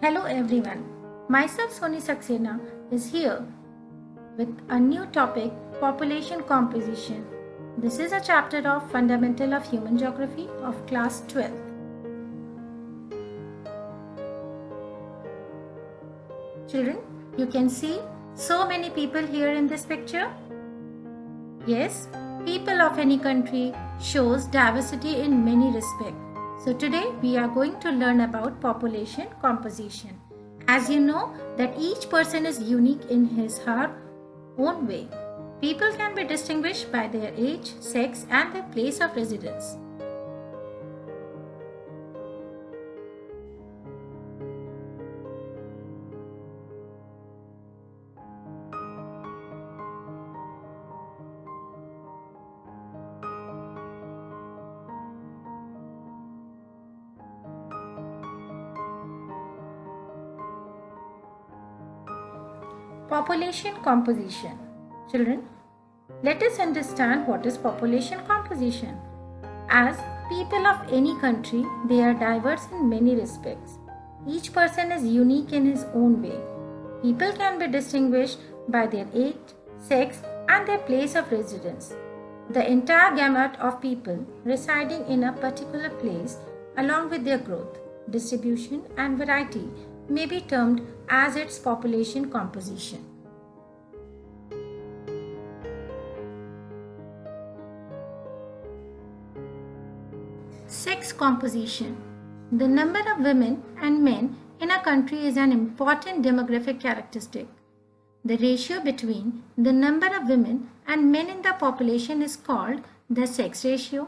Hello everyone, myself Soni Saxena is here with a new topic, population composition. This is a chapter of Fundamental of Human Geography of Class 12. Children, you can see so many people here in this picture. Yes, people of any country shows diversity in many respects. So today we are going to learn about population composition. As you know that each person is unique in his/her own way. People can be distinguished by their age, sex and their place of residence. Population composition. Children, let us understand what is population composition. As people of any country, they are diverse in many respects. Each person is unique in his own way. People can be distinguished by their age, sex, and their place of residence. The entire gamut of people residing in a particular place, along with their growth, distribution, and variety, may be termed as its population composition. Sex composition. The number of women and men in a country is an important demographic characteristic. The ratio between the number of women and men in the population is called the sex ratio.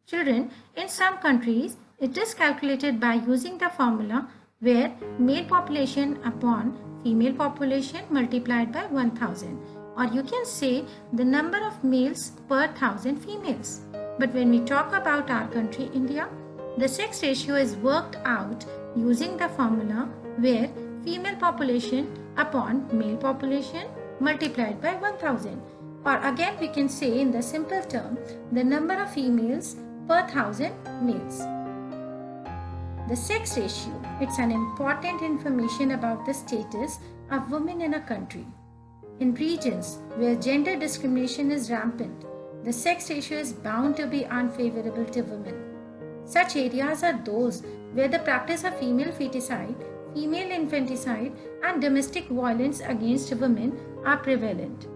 Children, in some countries, it is calculated by using the formula where male population upon female population multiplied by 1000, or you can say the number of males per 1000 females. But when we talk about our country India, the sex ratio is worked out using the formula where female population upon male population multiplied by 1000, or again we can say in the simple term the number of females per 1000 males. The sex ratio, it's an important information about the status of women in a country. In regions where gender discrimination is rampant, the sex ratio is bound to be unfavorable to women. Such areas are those where the practice of female feticide, female infanticide, and domestic violence against women are prevalent.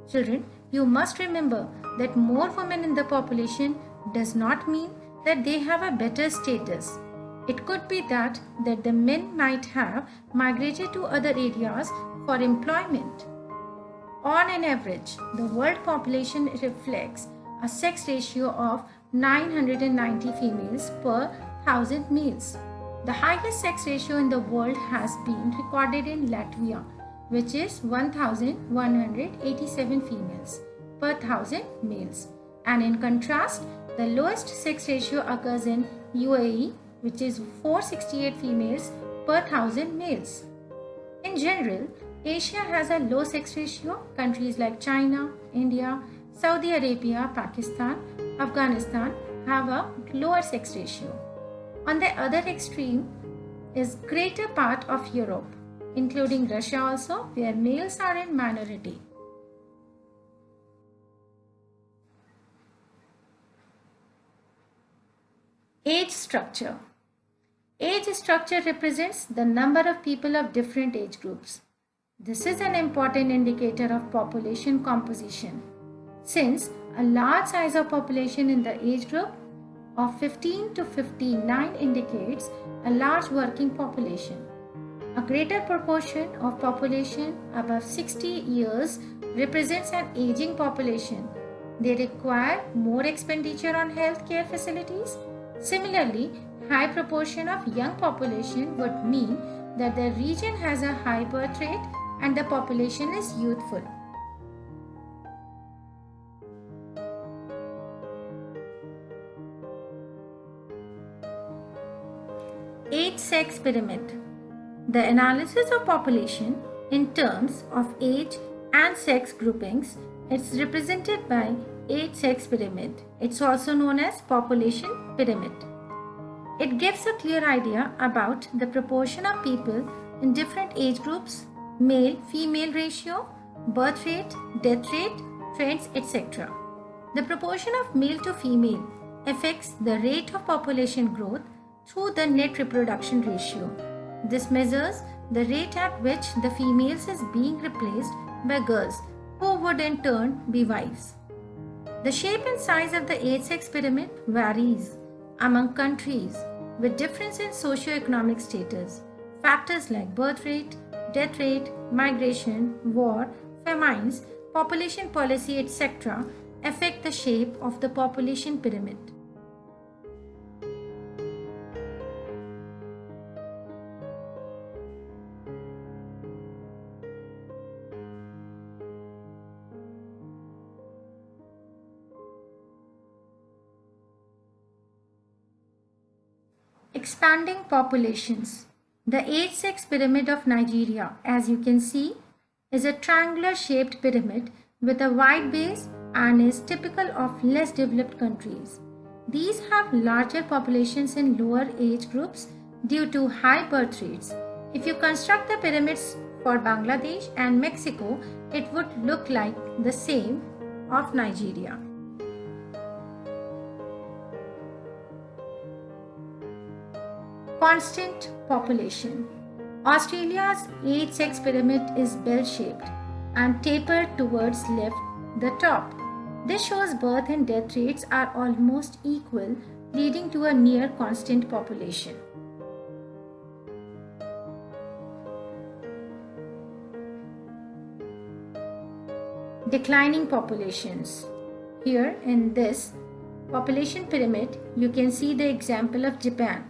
Children, you must remember that more women in the population does not mean that they have a better status. It could be that the men might have migrated to other areas for employment. On an average, the world population reflects a sex ratio of 990 females per 1000 males. The highest sex ratio in the world has been recorded in Latvia, which is 1187 females per 1000 males. And in contrast, the lowest sex ratio occurs in UAE, which is 468 females per 1000 males. In general, Asia has a low sex ratio. Countries like China, India, Saudi Arabia, Pakistan, Afghanistan have a lower sex ratio. On the other extreme is greater part of Europe, including Russia also, where males are in minority. Age structure. Age structure represents the number of people of different age groups. This is an important indicator of population composition, since a large size of population in the age group of 15 to 59 indicates a large working population. A greater proportion of population above 60 years represents an aging population. They require more expenditure on healthcare facilities. Similarly, high proportion of young population would mean that the region has a high birth rate and the population is youthful. Age-sex pyramid. The analysis of population in terms of age and sex groupings is represented by age-sex pyramid. It's also known as population pyramid. It gives a clear idea about the proportion of people in different age groups, male-female ratio, birth rate, death rate, trends, etc. The proportion of male to female affects the rate of population growth through the net reproduction ratio. This measures the rate at which the females is being replaced by girls who would in turn be wives. The shape and size of the age-sex pyramid varies among countries with difference in socio-economic status. Factors like birth rate, death rate, migration, war, famines, population policy, etc. affect the shape of the population pyramid. Expanding populations. The age-sex pyramid of Nigeria, as you can see, is a triangular shaped pyramid with a wide base and is typical of less developed countries. These have larger populations in lower age groups due to high birth rates. If you construct the pyramids for Bangladesh and Mexico, it would look like the same of Nigeria. Constant population. Australia's age-sex pyramid is bell-shaped and tapered towards left the top. This shows birth and death rates are almost equal, leading to a near constant population. Declining populations. Here in this population pyramid, you can see the example of Japan.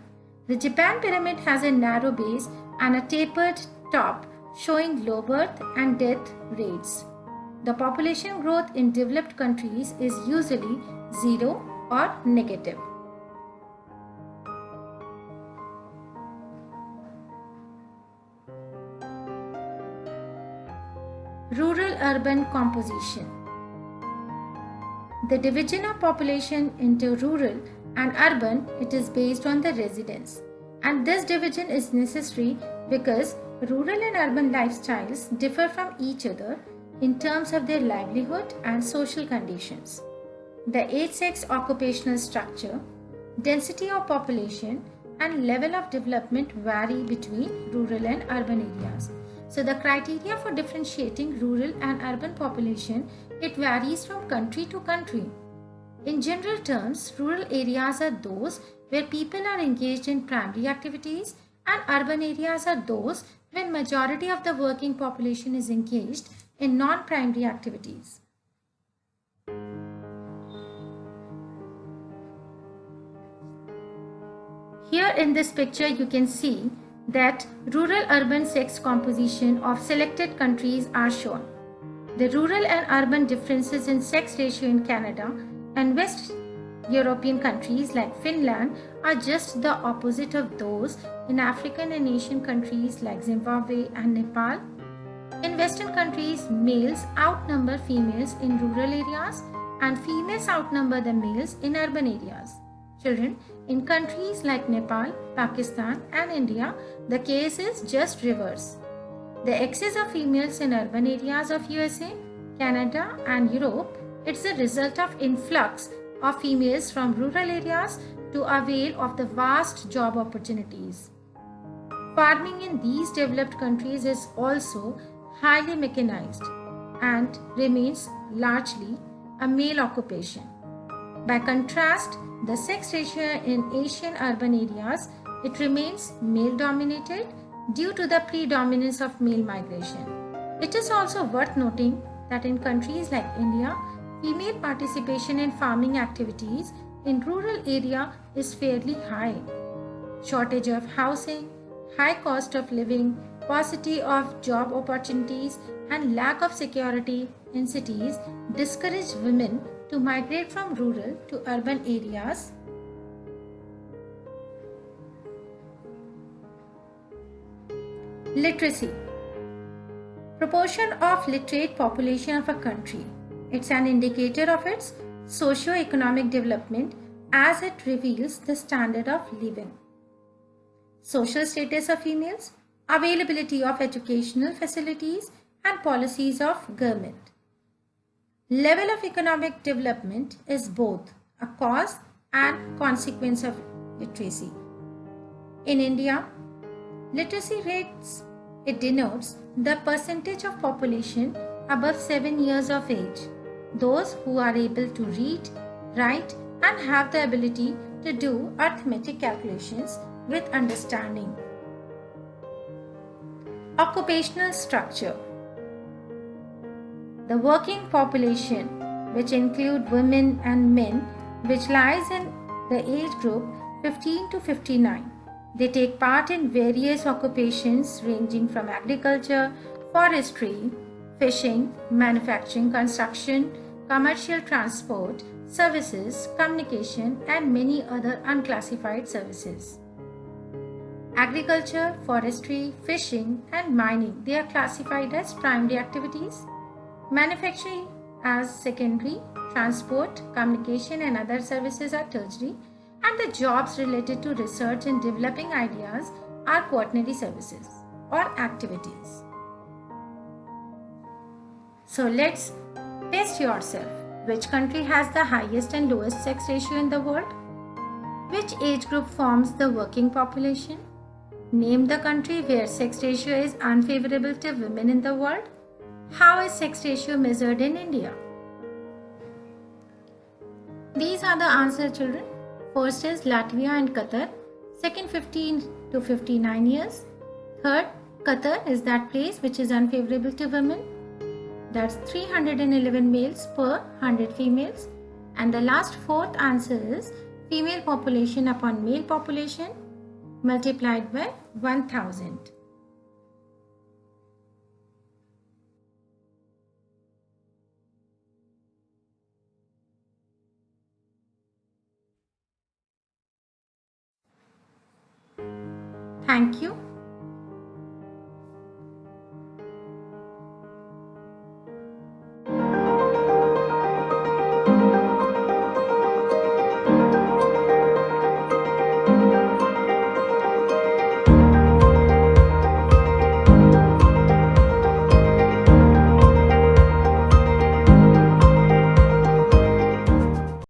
The Japan pyramid has a narrow base and a tapered top showing low birth and death rates. The population growth in developed countries is usually 0 or negative. Rural-urban composition. The division of population into rural and urban, it is based on the residence, and this division is necessary because rural and urban lifestyles differ from each other in terms of their livelihood and social conditions. The age-sex occupational structure, density of population and level of development vary between rural and urban areas. So the criteria for differentiating rural and urban population, it varies from country to country. In general terms, rural areas are those where people are engaged in primary activities, and urban areas are those when majority of the working population is engaged in non-primary activities. Here in this picture you can see that rural-urban sex composition of selected countries are shown. The rural and urban differences in sex ratio in Canada and West European countries like Finland are just the opposite of those in African and Asian countries like Zimbabwe and Nepal. In Western countries, males outnumber females in rural areas and females outnumber the males in urban areas. Children, in countries like Nepal, Pakistan and India, the case is just reverse. The excess of females in urban areas of USA, Canada and Europe, it's a result of influx of females from rural areas to avail of the vast job opportunities. Farming in these developed countries is also highly mechanized and remains largely a male occupation. By contrast, the sex ratio in Asian urban areas, it remains male dominated due to the predominance of male migration. It is also worth noting that in countries like India, female participation in farming activities in rural area is fairly high. Shortage of housing, high cost of living, paucity of job opportunities and lack of security in cities discourage women to migrate from rural to urban areas. Literacy. Proportion of literate population of a country. It's an indicator of its socio-economic development as it reveals the standard of living. social status of females, availability of educational facilities and policies of government. Level of economic development is both a cause and consequence of literacy. In India, literacy rates, it denotes the percentage of population above 7 years of age, those who are able to read, write and have the ability to do arithmetic calculations with understanding. Occupational structure. The working population, which include women and men, which lies in the age group 15 to 59. They take part in various occupations ranging from agriculture, forestry, fishing, manufacturing, construction, commercial transport, services, communication, and many other unclassified services. Agriculture, forestry, fishing, and mining, they are classified as primary activities. Manufacturing as secondary, transport, communication, and other services are tertiary, and the jobs related to research and developing ideas are quaternary services or activities. So let's test yourself. Which country has the highest and lowest sex ratio in the world? Which age group forms the working population? Name the country where sex ratio is unfavorable to women in the world. How is sex ratio measured in India? These are the answers, children. First is Latvia and Qatar. Second, 15 to 59 years. Third, Qatar is that place which is unfavorable to women. That's 311 males per 100 females. And the last fourth answer is female population upon male population multiplied by 1000. Thank you.